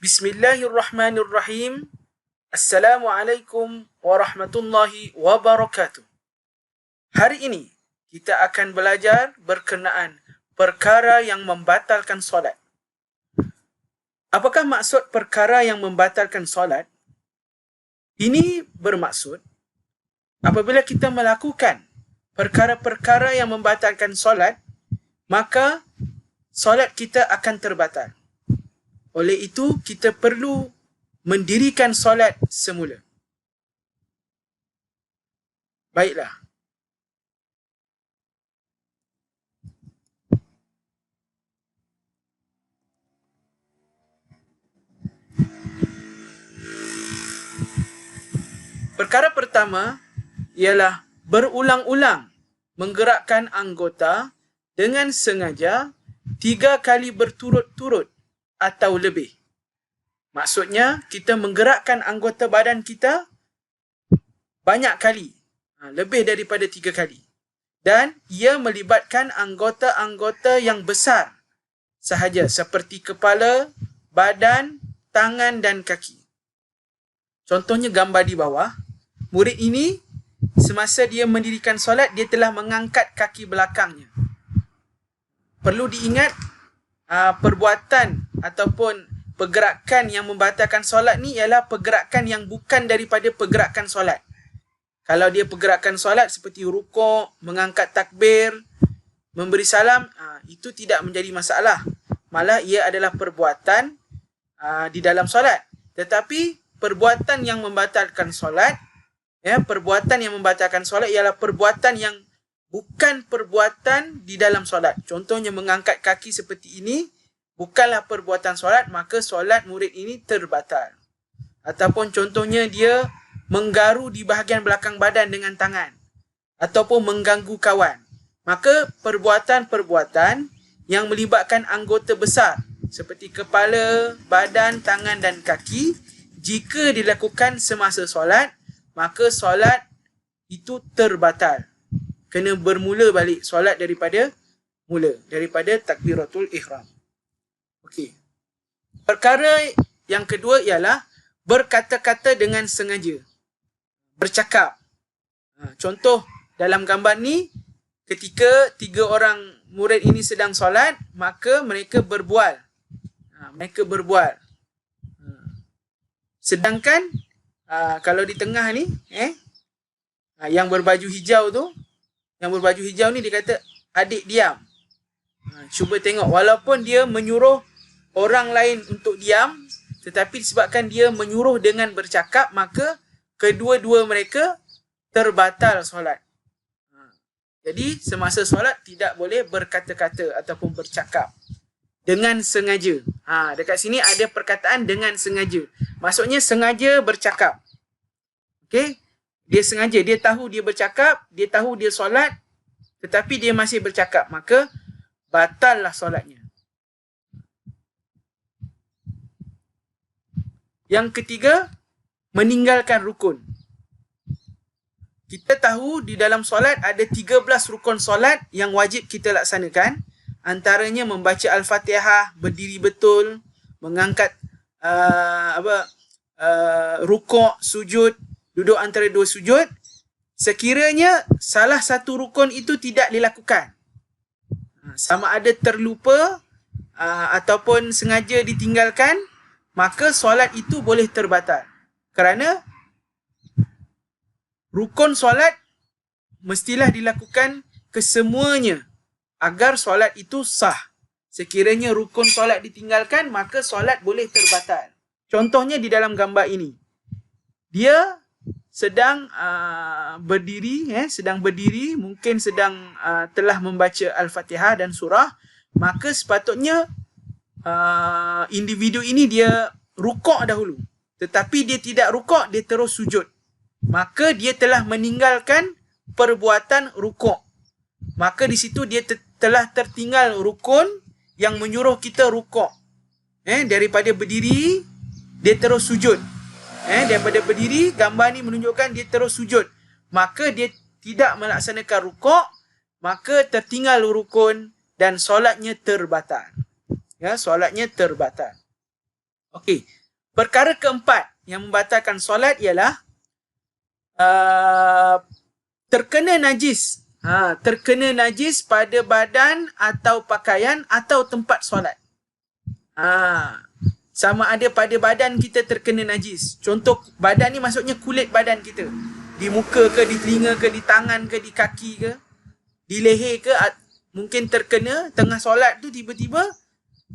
Bismillahirrahmanirrahim. Assalamualaikum warahmatullahi wabarakatuh. Hari ini kita akan belajar berkenaan perkara yang membatalkan solat. Apakah maksud perkara yang membatalkan solat? Ini bermaksud apabila kita melakukan perkara-perkara yang membatalkan solat, maka solat kita akan terbatal. Oleh itu, kita perlu mendirikan solat semula. Baiklah. Perkara pertama ialah berulang-ulang menggerakkan anggota dengan sengaja 3 kali berturut-turut atau lebih. Maksudnya, kita menggerakkan anggota badan kita banyak kali, lebih daripada 3 kali. Dan ia melibatkan anggota-anggota yang besar sahaja, seperti kepala, badan, tangan dan kaki. Contohnya gambar di bawah, murid ini semasa dia mendirikan solat, dia telah mengangkat kaki belakangnya. Perlu diingat, perbuatan ataupun pergerakan yang membatalkan solat ni ialah pergerakan yang bukan daripada pergerakan solat. Kalau dia pergerakan solat seperti rukuk, mengangkat takbir, memberi salam, itu tidak menjadi masalah. Malah ia adalah perbuatan di dalam solat. Tetapi perbuatan yang membatalkan solat, perbuatan yang membatalkan solat ialah perbuatan yang bukan perbuatan di dalam solat. Contohnya mengangkat kaki seperti ini, bukanlah perbuatan solat, maka solat murid ini terbatal. Ataupun contohnya dia menggaru di bahagian belakang badan dengan tangan, ataupun mengganggu kawan. Maka perbuatan-perbuatan yang melibatkan anggota besar seperti kepala, badan, tangan dan kaki, jika dilakukan semasa solat, maka solat itu terbatal. Kena bermula balik solat daripada takbiratul ihram. Okey. Perkara yang kedua ialah berkata-kata dengan sengaja. Bercakap. Contoh dalam gambar ni, ketika 3 orang murid ini sedang solat, maka mereka berbual. Sedangkan kalau di tengah ni, yang berbaju hijau tu, ni dia kata, adik diam. Cuba tengok, walaupun dia menyuruh orang lain untuk diam, tetapi disebabkan dia menyuruh dengan bercakap, maka kedua-dua mereka terbatal solat. Jadi semasa solat tidak boleh berkata-kata ataupun bercakap dengan sengaja. Dekat sini ada perkataan dengan sengaja. Maksudnya sengaja bercakap. Okey? Dia sengaja, dia tahu dia bercakap, dia tahu dia solat, tetapi dia masih bercakap, maka batallah solatnya. Yang ketiga, meninggalkan rukun. Kita tahu di dalam solat ada 13 rukun solat yang wajib kita laksanakan. Antaranya membaca Al-Fatihah, berdiri betul, mengangkat rukuk, sujud, duduk antara 2 sujud. Sekiranya salah satu rukun itu tidak dilakukan, sama ada terlupa ataupun sengaja ditinggalkan, maka solat itu boleh terbatal. Kerana rukun solat mestilah dilakukan kesemuanya agar solat itu sah. Sekiranya rukun solat ditinggalkan, maka solat boleh terbatal. Contohnya di dalam gambar ini, dia sedang berdiri, mungkin sedang telah membaca Al-Fatihah dan surah, maka sepatutnya individu ini dia rukuk dahulu. Tetapi dia tidak rukuk, dia terus sujud. Maka dia telah meninggalkan perbuatan rukuk. Maka di situ dia telah tertinggal rukun yang menyuruh kita rukuk. Daripada berdiri, dia terus sujud. Daripada berdiri, gambar ni menunjukkan dia terus sujud. Maka dia tidak melaksanakan rukuk, maka tertinggal rukun dan solatnya terbatal. Solatnya terbatal. Okey. Perkara keempat yang membatalkan solat ialah terkena najis. Terkena najis pada badan atau pakaian atau tempat solat. Sama ada pada badan kita terkena najis. Contoh badan ni maksudnya kulit badan kita. Di muka ke, di telinga ke, di tangan ke, di kaki ke, di leher ke, mungkin terkena tengah solat tu tiba-tiba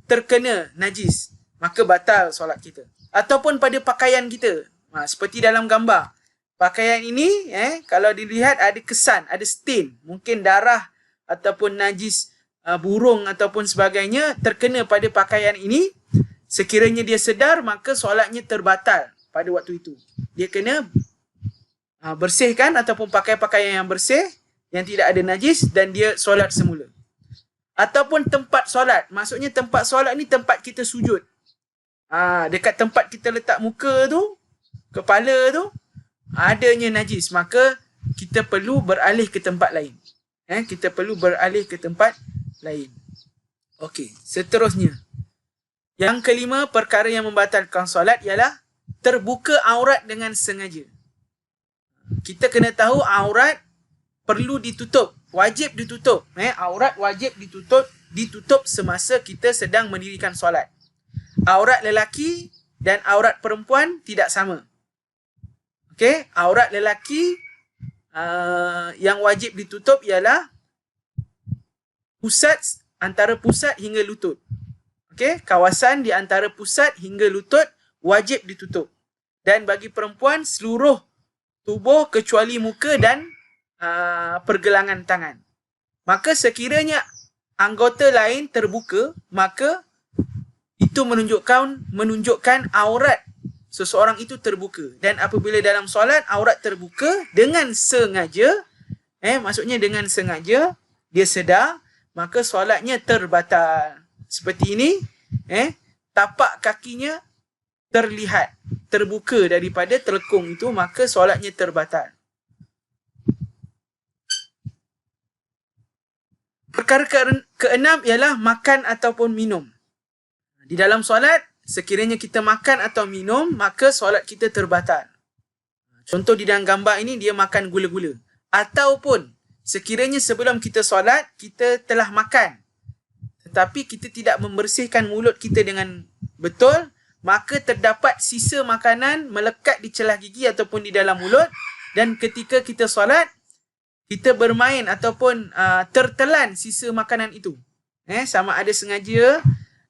terkena najis. Maka batal solat kita. Ataupun pada pakaian kita. Seperti dalam gambar. Pakaian ini kalau dilihat ada kesan, ada stain. Mungkin darah ataupun najis burung ataupun sebagainya terkena pada pakaian ini. Sekiranya dia sedar, maka solatnya terbatal pada waktu itu. Dia kena bersihkan ataupun pakai pakaian yang bersih, yang tidak ada najis, dan dia solat semula. Ataupun tempat solat. Maksudnya tempat solat ni tempat kita sujud. Dekat tempat kita letak muka tu, kepala tu, adanya najis. Maka kita perlu beralih ke tempat lain. Kita perlu beralih ke tempat lain. Okey, seterusnya. Yang kelima, perkara yang membatalkan solat ialah terbuka aurat dengan sengaja. Kita kena tahu aurat perlu ditutup. Wajib ditutup. Aurat wajib ditutup semasa kita sedang mendirikan solat. Aurat lelaki dan aurat perempuan tidak sama. Okey, aurat lelaki yang wajib ditutup ialah antara pusat hingga lutut. Okey, kawasan di antara pusat hingga lutut wajib ditutup. Dan bagi perempuan seluruh tubuh kecuali muka dan pergelangan tangan. Maka sekiranya anggota lain terbuka, maka itu menunjukkan aurat seseorang itu terbuka. Dan apabila dalam solat aurat terbuka dengan sengaja, maksudnya dengan sengaja dia sedar, maka solatnya terbatal. Seperti ini, tapak kakinya terlihat terbuka daripada telekung itu, maka solatnya terbatal. Perkara keenam ialah makan ataupun minum. Di dalam solat, sekiranya kita makan atau minum, maka solat kita terbatal. Contoh di dalam gambar ini, dia makan gula-gula. Ataupun sekiranya sebelum kita solat, kita telah makan, tetapi kita tidak membersihkan mulut kita dengan betul, maka terdapat sisa makanan melekat di celah gigi ataupun di dalam mulut, dan ketika kita solat, kita bermain ataupun tertelan sisa makanan itu. Sama ada sengaja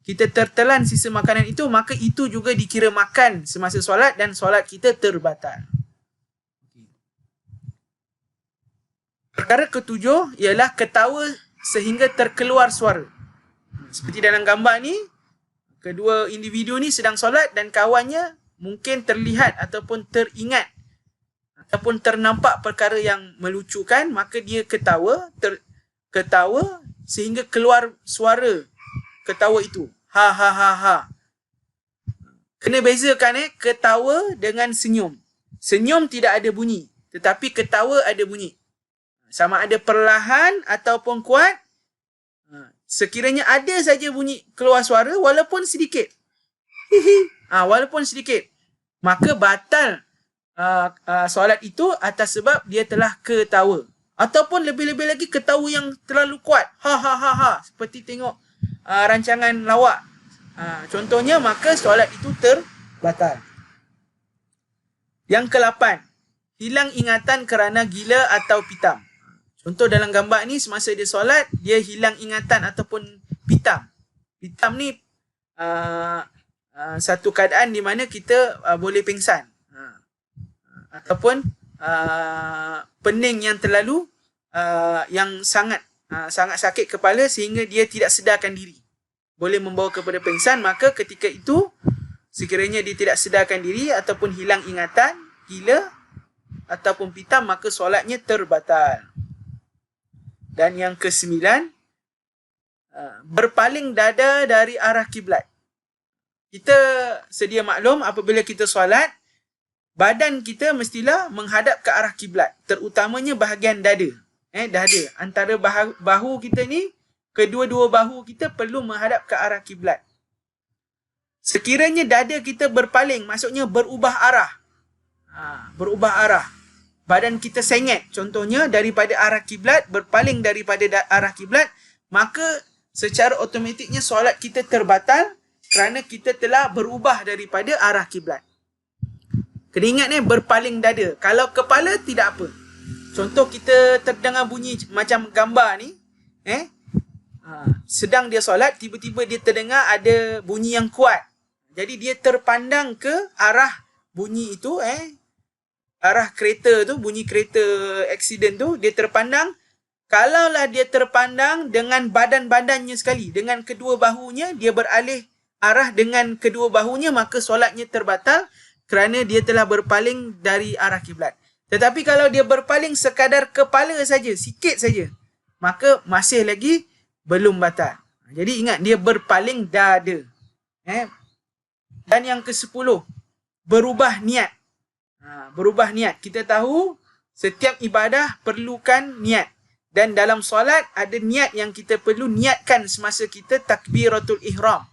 kita tertelan sisa makanan itu, maka itu juga dikira makan semasa solat dan solat kita terbatal. Perkara ketujuh ialah ketawa sehingga terkeluar suara. Seperti dalam gambar ni, kedua individu ni sedang solat dan kawannya mungkin terlihat ataupun teringat ataupun ternampak perkara yang melucukan, maka dia ketawa sehingga keluar suara ketawa itu. Ha ha ha ha. Kena bezakan ketawa dengan senyum. Senyum tidak ada bunyi, tetapi ketawa ada bunyi. Sama ada perlahan ataupun kuat. Sekiranya ada saja bunyi keluar suara walaupun sedikit. Walaupun sedikit, maka batal solat itu atas sebab dia telah ketawa. Ataupun lebih-lebih lagi ketawa yang terlalu kuat. Ha ha ha ha, seperti tengok rancangan lawak. Contohnya, maka solat itu terbatal. Yang ke-8, hilang ingatan kerana gila atau pitam. Contoh dalam gambar ni, semasa dia solat, dia hilang ingatan ataupun pitam. Pitam ni satu keadaan di mana kita boleh pingsan. Ataupun pening yang terlalu, yang sangat sakit kepala sehingga dia tidak sedarkan diri. Boleh membawa kepada pingsan, maka ketika itu, sekiranya dia tidak sedarkan diri ataupun hilang ingatan, gila ataupun pitam, maka solatnya terbatal. Dan yang ke-9, berpaling dada dari arah kiblat. Kita sedia maklum apabila kita solat, badan kita mestilah menghadap ke arah kiblat, terutamanya bahagian dada. Dada, antara bahu kita ni, kedua-dua bahu kita perlu menghadap ke arah kiblat. Sekiranya dada kita berpaling, maksudnya berubah arah. Berubah arah. Badan kita sengit, contohnya daripada arah kiblat, berpaling daripada arah kiblat, maka secara automatiknya solat kita terbatal kerana kita telah berubah daripada arah kiblat. Kena ingat ni, berpaling dada. Kalau kepala, tidak apa. Contoh kita terdengar bunyi macam gambar ni, sedang dia solat, tiba-tiba dia terdengar ada bunyi yang kuat. Jadi dia terpandang ke arah bunyi itu, arah kereta tu, bunyi kereta aksiden tu, dia terpandang. Kalaulah dia terpandang dengan badan-badannya sekali, dengan kedua bahunya, dia beralih arah dengan kedua bahunya, maka solatnya terbatal kerana dia telah berpaling dari arah kiblat. Tetapi kalau dia berpaling sekadar kepala saja, sikit saja, maka masih lagi belum batal. Jadi ingat, dia berpaling dada. Dan yang ke-10, berubah niat. Berubah niat. Kita tahu setiap ibadah perlukan niat. Dan dalam solat ada niat yang kita perlu niatkan semasa kita takbiratul ihram.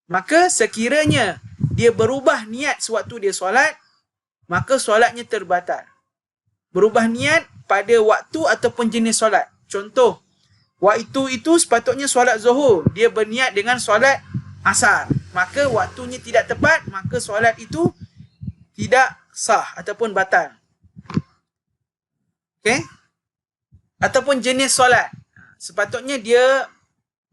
Maka sekiranya dia berubah niat sewaktu dia solat, maka solatnya terbatal. Berubah niat pada waktu ataupun jenis solat. Contoh, waktu itu sepatutnya solat zuhur, dia berniat dengan solat asar, maka waktunya tidak tepat, maka solat itu tidak sah ataupun batal. Okey? Ataupun jenis solat, sepatutnya dia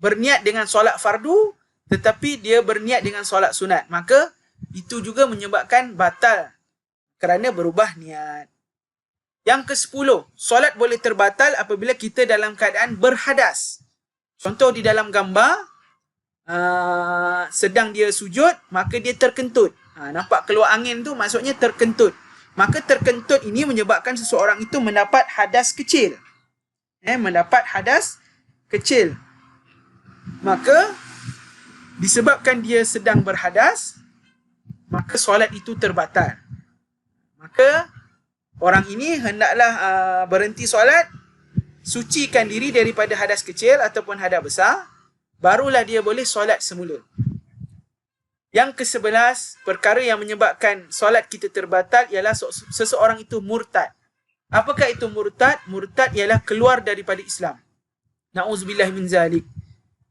berniat dengan solat fardu, tetapi dia berniat dengan solat sunat, maka itu juga menyebabkan batal kerana berubah niat. Yang ke-10, solat boleh terbatal apabila kita dalam keadaan berhadas. Contoh di dalam gambar, sedang dia sujud, maka dia terkentut. Nampak keluar angin tu maksudnya terkentut. Maka terkentut ini menyebabkan seseorang itu mendapat hadas kecil. Mendapat hadas kecil. Maka disebabkan dia sedang berhadas, maka solat itu terbatal. Maka orang ini hendaklah berhenti solat, sucikan diri daripada hadas kecil ataupun hadas besar, barulah dia boleh solat semula. Yang ke-11, perkara yang menyebabkan solat kita terbatal ialah seseorang itu murtad. Apakah itu murtad? Murtad ialah keluar daripada Islam. Na'udzubillah min zalik.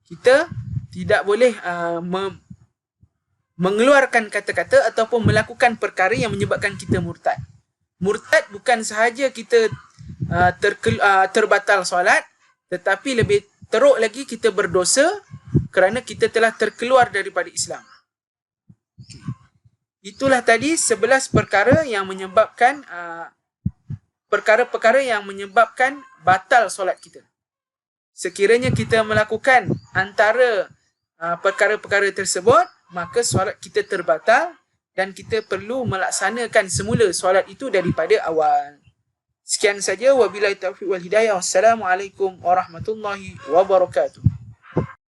Kita tidak boleh mengeluarkan kata-kata ataupun melakukan perkara yang menyebabkan kita murtad. Murtad bukan sahaja kita terbatal solat, tetapi lebih teruk lagi kita berdosa kerana kita telah terkeluar daripada Islam. Itulah tadi 11 perkara yang menyebabkan perkara-perkara yang menyebabkan batal solat kita. Sekiranya kita melakukan antara perkara-perkara tersebut, maka solat kita terbatal dan kita perlu melaksanakan semula solat itu daripada awal. Sekian saja, wabillahi taufiq wal hidayah. Wassalamualaikum warahmatullahi wabarakatuh.